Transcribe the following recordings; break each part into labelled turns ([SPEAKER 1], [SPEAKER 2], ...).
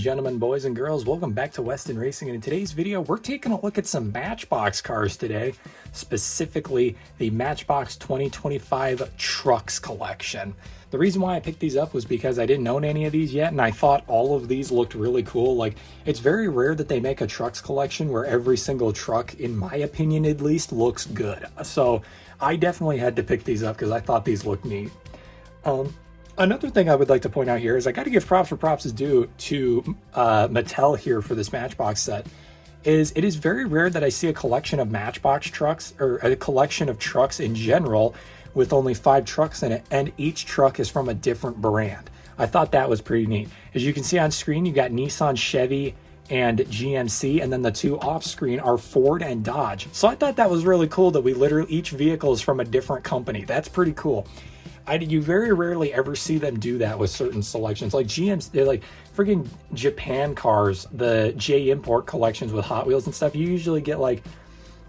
[SPEAKER 1] gentlemen, boys and girls, welcome back to Weston Racing, and in today's video we're taking a look at some Matchbox cars today, specifically the Matchbox 2025 Trucks collection. The reason why I picked these up was because I didn't own any of these yet, and I thought all of these looked really cool. Like, it's very rare that they make a trucks collection where every single truck, in my opinion at least, looks good. So I definitely had to pick these up because I thought these looked neat. Another thing I would like to point out here is I got to give props where props is due to Mattel here for this Matchbox set. It is very rare that I see a collection of Matchbox trucks, or a collection of trucks in general, with only 5 trucks in it, and each truck is from a different brand. I thought that was pretty neat. As you can see on screen, you got Nissan, Chevy, and GMC, and then the 2 off screen are Ford and Dodge. So I thought that was really cool that we literally, each vehicle is from a different company. That's pretty cool. You very rarely ever see them do that with certain selections. Like GMC, like freaking Japan cars, the J Import collections with Hot Wheels and stuff, you usually get like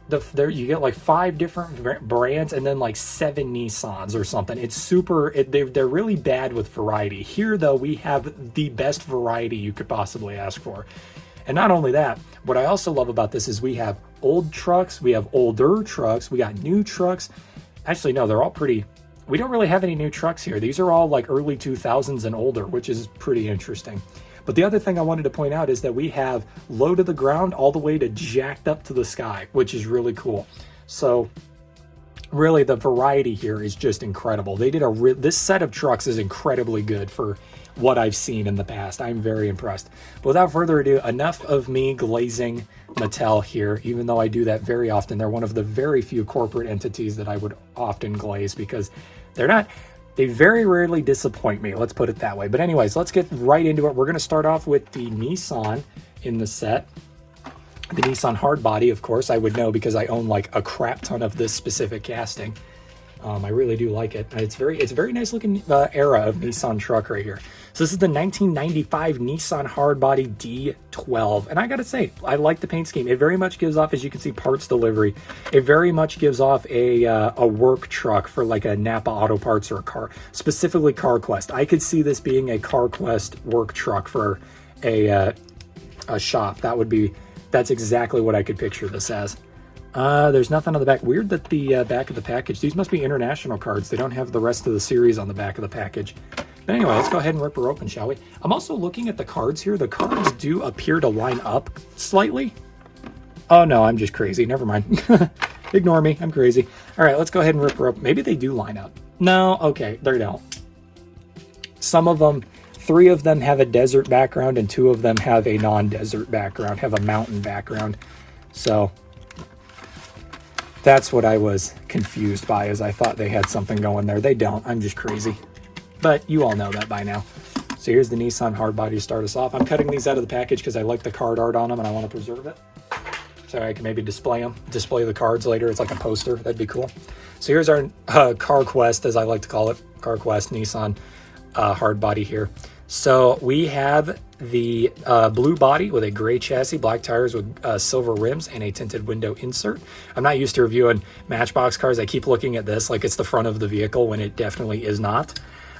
[SPEAKER 1] you get like 5 different brands and then like 7 Nissans or something. It's super, they're really bad with variety. Here though, we have the best variety you could possibly ask for. And not only that, what I also love about this is we have old trucks, we have older trucks, we got new trucks. Actually, no, they're all pretty. We don't really have any new trucks here. These are all like early 2000s and older, which is pretty interesting. But the other thing I wanted to point out is that we have low to the ground all the way to jacked up to the sky, which is really cool. So really the variety here is just incredible. They did this set of trucks is incredibly good for what I've seen in the past. I'm very impressed. But without further ado, enough of me glazing Mattel here, even though I do that very often. They're one of the very few corporate entities that I would often glaze because they very rarely disappoint me, let's put it that way. But anyways, let's get right into it. We're going to start off with the Nissan in the set. The Nissan Hardbody, of course, I would know because I own like a crap ton of this specific casting. I really do like it. It's a very nice looking era of Nissan truck right here. So this is the 1995 Nissan Hardbody D12. And I gotta say, I like the paint scheme. It very much gives off, as you can see, parts delivery. It very much gives off a work truck for like a Napa Auto Parts or a car, specifically CarQuest. I could see this being a CarQuest work truck for a shop. That's exactly what I could picture this as. There's nothing on the back. Weird that the back of the package, these must be international cards. They don't have the rest of the series on the back of the package. But anyway, let's go ahead and rip her open, shall we? I'm also looking at the cards here. The cards do appear to line up slightly. Oh no, I'm just crazy. Never mind. Ignore me. I'm crazy. All right, let's go ahead and rip her up. Maybe they do line up. No, okay, they don't. Some of them, 3 of them have a desert background and 2 of them have a non-desert background, have a mountain background. So that's what I was confused by, as I thought they had something going there. They don't. I'm just crazy. But you all know that by now. So here's the Nissan Hardbody to start us off. I'm cutting these out of the package because I like the card art on them and I want to preserve it. So I can maybe display the cards later. It's like a poster. That'd be cool. So here's our CarQuest, as I like to call it. CarQuest Nissan Hardbody here. So we have the blue body with a gray chassis, black tires with silver rims, and a tinted window insert. I'm not used to reviewing Matchbox cars. I keep looking at this like it's the front of the vehicle when it definitely is not.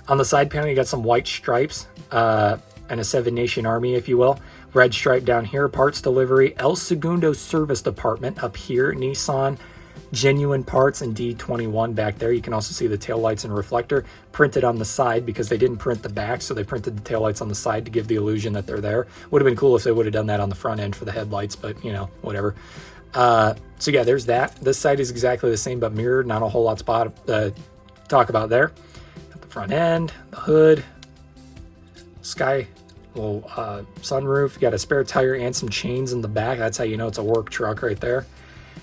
[SPEAKER 1] On the side panel, you got some white stripes and a 7 Nation Army, if you will. Red stripe down here, parts delivery, El Segundo service department up here, Nissan genuine parts, and D21 back there. You can also see the taillights and reflector printed on the side because they didn't print the back, so they printed the taillights on the side to give the illusion that they're there. Would have been cool if they would have done that on the front end for the headlights, but you know, whatever. So yeah, there's that. This side is exactly the same but mirrored. Not a whole lot to talk about there. At the front end, the hood, sky, little sunroof. You got a spare tire and some chains in the back. That's how you know it's a work truck right there.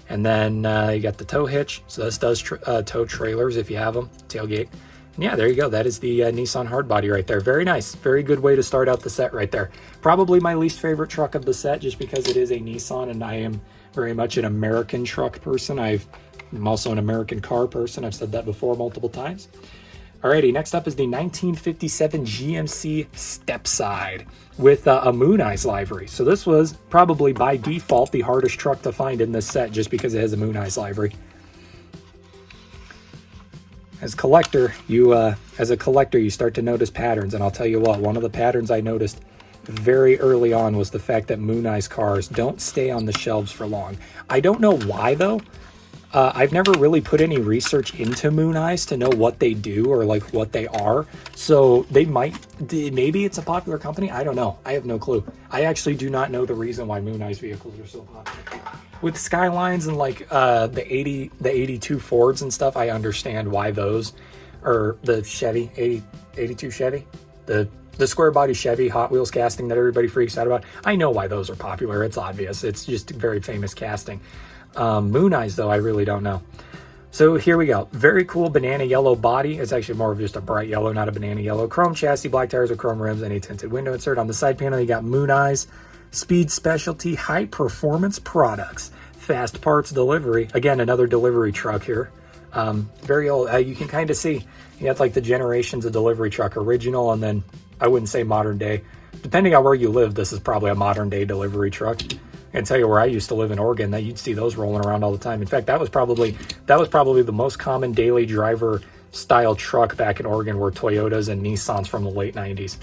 [SPEAKER 1] And then you got the tow hitch. So this does tow trailers if you have them, tailgate. And yeah, there you go. That is the Nissan Hardbody right there. Very nice. Very good way to start out the set right there. Probably my least favorite truck of the set just because it is a Nissan and I am very much an American truck person. I'm also an American car person. I've said that before multiple times. Alrighty, next up is the 1957 GMC Stepside with a Moon Eyes livery. So this was probably by default the hardest truck to find in this set just because it has a Moon Eyes livery. As a collector, you start to notice patterns, and I'll tell you what, one of the patterns I noticed very early on was the fact that Moon Eye's cars don't stay on the shelves for long. I don't know why though. I've never really put any research into Moon Eyes to know what they do or like what they are. So maybe it's a popular company. I don't know. I have no clue. I actually do not know the reason why Moon Eyes vehicles are so popular. With Skylines and like the 82 Fords and stuff, I understand why those, or the Chevy 82 Chevy, the square body Chevy Hot Wheels casting that everybody freaks out about. I know why those are popular. It's obvious. It's just a very famous casting. Moon Eyes though, I really don't know. So here we go. Very cool banana yellow body. It's actually more of just a bright yellow, not a banana yellow. Chrome chassis, black tires with chrome rims, and a tinted window insert. On the side panel, you got Moon Eyes, Speed Specialty, High Performance Products, Fast Parts Delivery. Again, another delivery truck here. Very old. You can kind of see you have like the generations of delivery truck, original, and then I wouldn't say modern day. Depending on where you live, this is probably a modern day delivery truck. I can tell you where I used to live in Oregon that you'd see those rolling around all the time. In fact, that was probably the most common daily driver style truck back in Oregon were Toyotas and Nissans from the late 90s.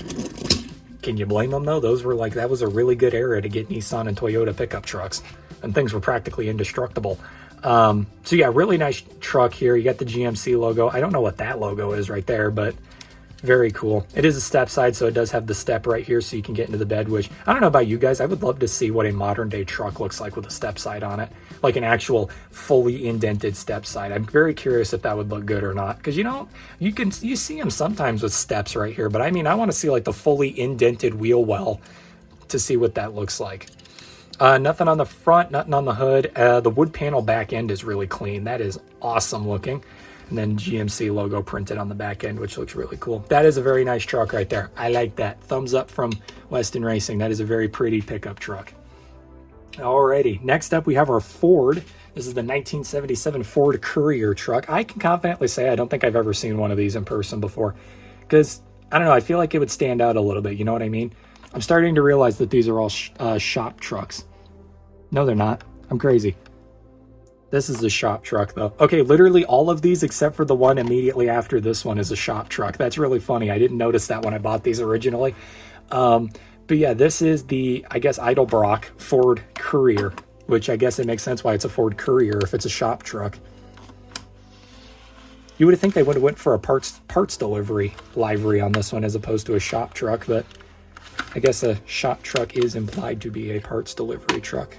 [SPEAKER 1] Can you blame them though? Those were like, that was a really good era to get Nissan and Toyota pickup trucks, and things were practically indestructible. So yeah, really nice truck here. You got the GMC logo. I don't know what that logo is right there, but very cool. It is a step side, so it does have the step right here so you can get into the bed, which I don't know about you guys. I would love to see what a modern day truck looks like with a step side on it, like an actual fully indented step side. I'm very curious if that would look good or not, because you see them sometimes with steps right here, but I mean, I want to see like the fully indented wheel well to see what that looks like. Nothing on the front, nothing on the hood. The wood panel back end is really clean. That is awesome looking. And then GMC logo printed on the back end, which looks really cool. That is a very nice truck right there. I like that. Thumbs up from Weston Racing. That is a very pretty pickup truck. Alrighty, next up we have our Ford. This is the 1977 Ford Courier truck. I can confidently say I don't think I've ever seen one of these in person before, because I don't know, I feel like it would stand out a little bit, you know what I mean? I'm starting to realize that these are all shop trucks. No, they're not. I'm crazy. This is a shop truck though. Okay, literally all of these except for the one immediately after this one is a shop truck. That's really funny. I didn't notice that when I bought these originally. But yeah, this is the, I guess, Edelbrock Ford Courier, which I guess it makes sense why it's a Ford Courier if it's a shop truck. You would think they would have went for a parts delivery livery on this one as opposed to a shop truck, but I guess a shop truck is implied to be a parts delivery truck.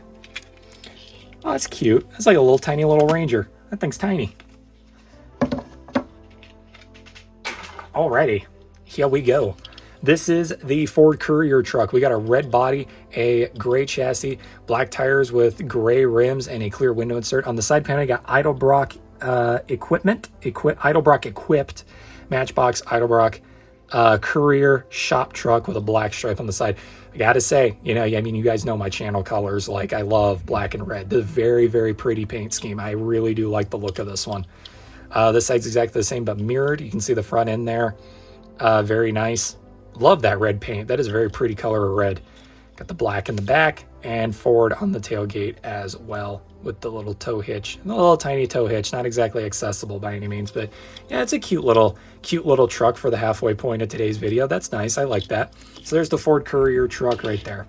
[SPEAKER 1] Oh, that's cute. That's like a little tiny little Ranger. That thing's tiny. Alrighty, here we go. This is the Ford Courier truck. We got a red body, a gray chassis, black tires with gray rims, and a clear window insert. On the side panel, you got Edelbrock Edelbrock equipped Matchbox Edelbrock Courier shop truck with a black stripe on the side. I gotta say, I mean, you guys know my channel colors. Like, I love black and red. The very, very pretty paint scheme. I really do like the look of this one. This side's exactly the same, but mirrored. You can see the front end there. Very nice. Love that red paint. That is a very pretty color of red. Got the black in the back and Ford on the tailgate as well with the little tow hitch. A little tiny tow hitch, not exactly accessible by any means, but yeah, it's a cute little truck for the halfway point of today's video. That's nice. I like that. So there's the Ford Courier truck right there.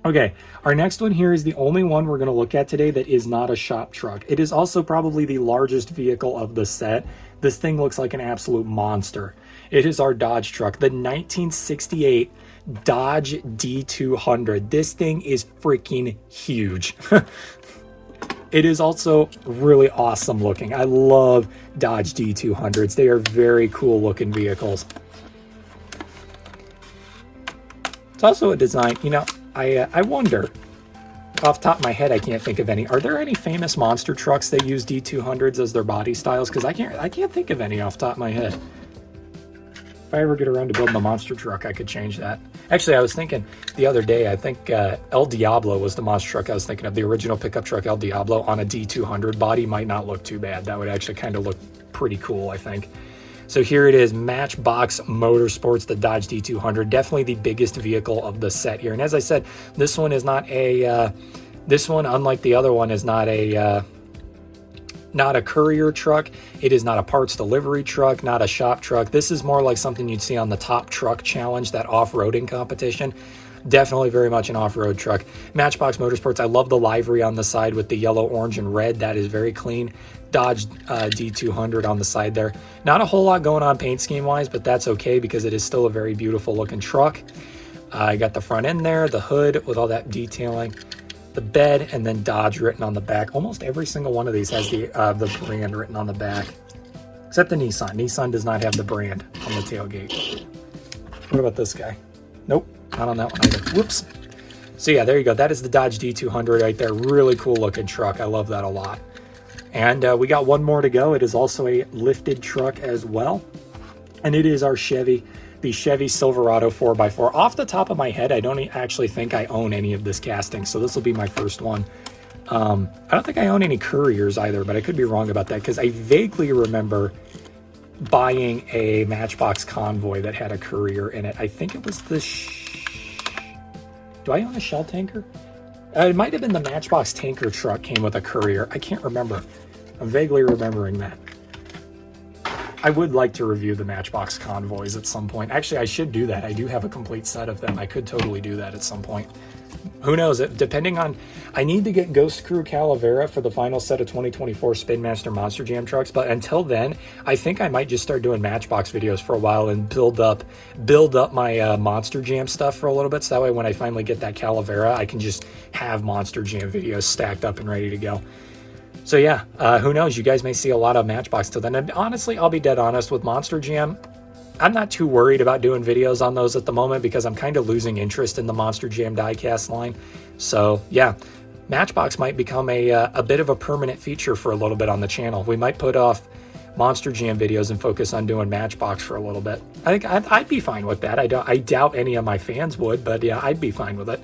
[SPEAKER 1] Okay, our next one here is the only one we're going to look at today that is not a shop truck. It is also probably the largest vehicle of the set. This thing looks like an absolute monster. It is our Dodge truck, the 1968 Dodge D200. This thing is freaking huge. It is also really awesome looking. I love Dodge D200s. They are very cool looking vehicles. It's also a design, I wonder, off the top of my head, I can't think of any. Are there any famous monster trucks that use D200s as their body styles? Because I can't think of any off the top of my head. If I ever get around to building a monster truck, I could change that. Actually, I was thinking the other day, I think El Diablo was the monster truck I was thinking of. The original pickup truck El Diablo on a D200 body might not look too bad. That would actually kind of look pretty cool, I think. So here it is, Matchbox Motorsports, the Dodge D200. Definitely the biggest vehicle of the set here. And as I said, this one is not a, this one, unlike the other one, is not not a courier truck. It is not a parts delivery truck, not a shop truck. This is more like something you'd see on the Top Truck Challenge, that off-roading competition. Definitely very much an off-road truck. Matchbox Motorsports, I love the livery on the side with the yellow, orange, and red. That is very clean. Dodge D200 on the side there. Not a whole lot going on paint scheme-wise, but that's okay because it is still a very beautiful-looking truck. I got the front end there, the hood with all that detailing, the bed, and then Dodge written on the back. Almost every single one of these has the brand written on the back, except the Nissan. Nissan does not have the brand on the tailgate. What about this guy? Nope, not on that one either. Whoops. So yeah, there you go. That is the Dodge D200 right there. Really cool looking truck. I love that a lot. And we got one more to go. It is also a lifted truck as well. And it is our Chevy, the Chevy Silverado 4x4. Off the top of my head, I don't actually think I own any of this casting, so this will be my first one. I don't think I own any Couriers either, but I could be wrong about that because I vaguely remember buying a Matchbox Convoy that had a Courier in it. I think it was the... Do I own a Shell tanker? It might have been the Matchbox tanker truck came with a Courier. I can't remember. I'm vaguely remembering that. I would like to review the Matchbox Convoys at some point. Actually, I should do that. I do have a complete set of them. I could totally do that at some point. Who knows? Depending on... I need to get Ghost Crew Calavera for the final set of 2024 Spin Master Monster Jam trucks, but until then, I think I might just start doing Matchbox videos for a while and build up my Monster Jam stuff for a little bit, so that way when I finally get that Calavera, I can just have Monster Jam videos stacked up and ready to go. So yeah, who knows? You guys may see a lot of Matchbox till then. And honestly, I'll be dead honest with Monster Jam. I'm not too worried about doing videos on those at the moment because I'm kind of losing interest in the Monster Jam diecast line. So yeah, Matchbox might become a bit of a permanent feature for a little bit on the channel. We might put off Monster Jam videos and focus on doing Matchbox for a little bit. I think I'd be fine with that. I doubt any of my fans would, but yeah, I'd be fine with it.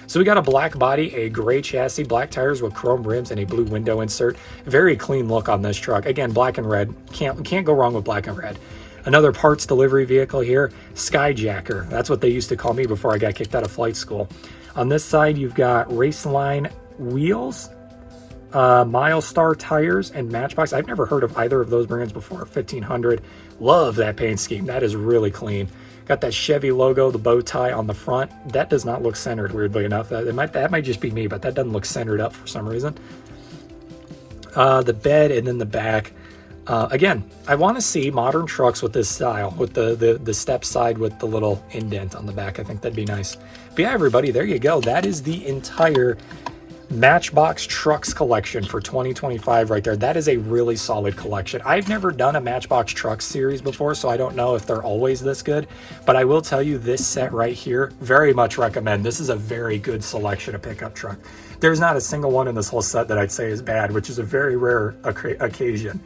[SPEAKER 1] So we got a black body, a gray chassis, black tires with chrome rims, and a blue window insert. Very clean look on this truck. Again, black and red. Can't go wrong with black and red. Another parts delivery vehicle here, Skyjacker. That's what they used to call me before I got kicked out of flight school. On this side, you've got Raceline wheels, Milestar tires, and Matchbox. I've never heard of either of those brands before. 1500. Love that paint scheme. That is really clean. Got that Chevy logo, the bow tie on the front. That does not look centered, weirdly enough. That might just be me, but that doesn't look centered up for some reason. The bed and then the back. Again, I want to see modern trucks with this style, with the step side with the little indent on the back. I think that'd be nice. But yeah, everybody, there you go. That is the entire Matchbox Trucks collection for 2025 right there. That is a really solid collection. I've never done a Matchbox Trucks series before, so I don't know if they're always this good, but I will tell you this set right here, very much recommend. This is a very good selection of pickup truck. There's not a single one in this whole set that I'd say is bad, which is a very rare occasion.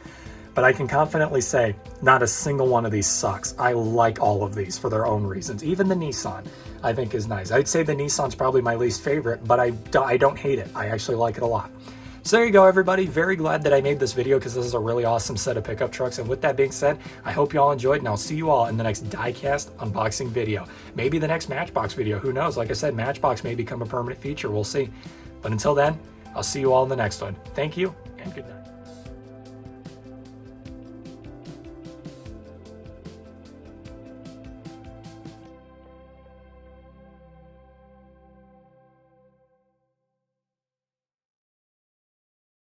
[SPEAKER 1] But I can confidently say not a single one of these sucks. I like all of these for their own reasons. Even the Nissan, I think, is nice. I'd say the Nissan's probably my least favorite, but I don't hate it. I actually like it a lot. So there you go, everybody. Very glad that I made this video because this is a really awesome set of pickup trucks. And with that being said, I hope you all enjoyed, and I'll see you all in the next diecast unboxing video. Maybe the next Matchbox video. Who knows? Like I said, Matchbox may become a permanent feature. We'll see. But until then, I'll see you all in the next one. Thank you, and good night.